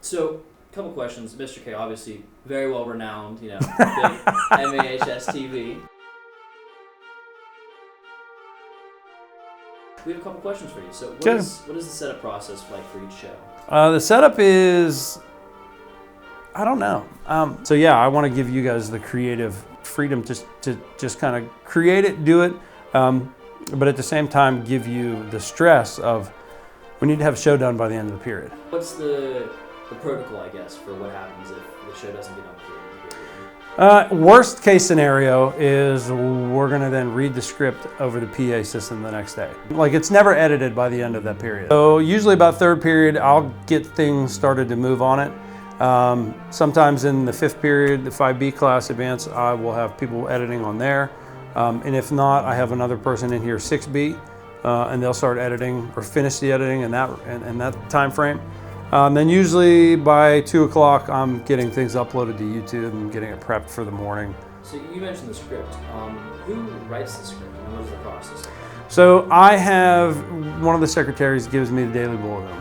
So, a couple questions. Mr. K, obviously very well renowned, big MAHS TV. We have a couple questions for you. So, what is the setup process like for each show? The setup is, I don't know. So yeah, I want to give you guys the creative freedom to just kind of create it, do it, but at the same time give you the stress of we need to have a show done by the end of the period. What's the protocol, I guess, for what happens if the show doesn't get done by the period? Worst case scenario is we're going to then read the script over the PA system the next day. Like, it's never edited by the end of that period. So usually about third period, I'll get things started to move on it. Sometimes in the fifth period, the 5B class advance, I will have people editing on there. And if not, I have another person in here, 6B, and they'll start editing or finish the editing in that time frame. Then usually by 2 o'clock, I'm getting things uploaded to YouTube and getting it prepped for the morning. So you mentioned the script. Who writes the script and what is the process? So I have one of the secretaries gives me the daily bulletin.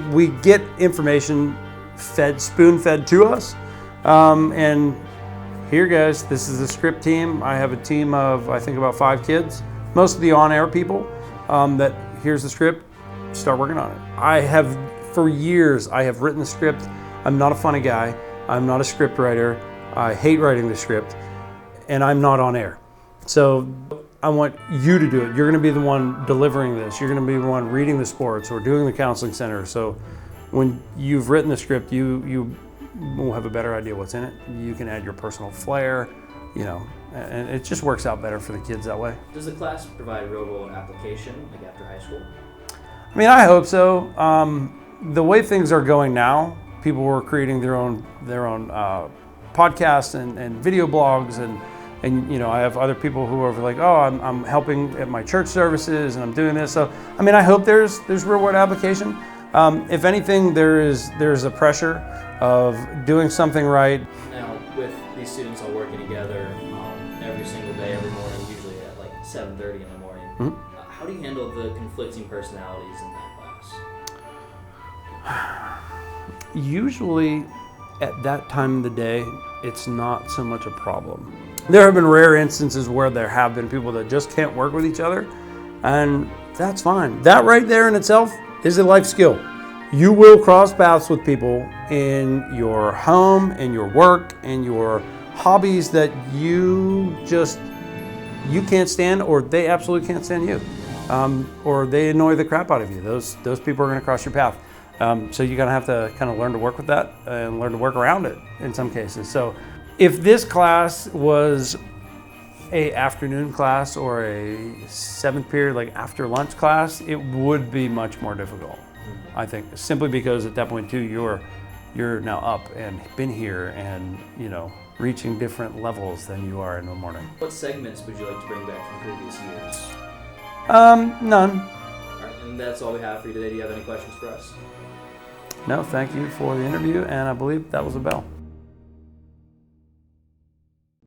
We get information spoon-fed to us. And here, guys, this is the script team. I have a team of, I think, about 5 kids. Most of the on-air people that here's the script, start working on it. For years, I have written the script. I'm not a funny guy. I'm not a script writer. I hate writing the script, and I'm not on air. So I want you to do it. You're gonna be the one delivering this. You're gonna be the one reading the sports or doing the counseling center. So when you've written the script, you will have a better idea what's in it. You can add your personal flair, and it just works out better for the kids that way. Does the class provide a real-world application, like after high school? I mean, I hope so. The way things are going now, people were creating their own podcasts and video blogs, and I have other people who are like, oh, I'm helping at my church services and I'm doing this. So I mean, I hope there's real world application. If anything, there's a pressure of doing something right. Now, with these students all working together every single day, every morning, usually at like 7:30 in the morning, how do you handle the conflicting personalities in that class? Usually at that time of the day, it's not so much a problem. There have been rare instances where there have been people that just can't work with each other, and that's fine. That right there in itself is a life skill. You will cross paths with people in your home, in your work, in your hobbies that you can't stand, or they absolutely can't stand you, or they annoy the crap out of you. Those people are going to cross your path. So you're going to have to kind of learn to work with that and learn to work around it in some cases. So if this class was a afternoon class or a 7th period, like after lunch class, it would be much more difficult, I think, simply because at that point too, you're now up and been here and, reaching different levels than you are in the morning. What segments would you like to bring back from previous years? None. All right, and that's all we have for you today. Do you have any questions for us? No, thank you for the interview, and I believe that was a bell.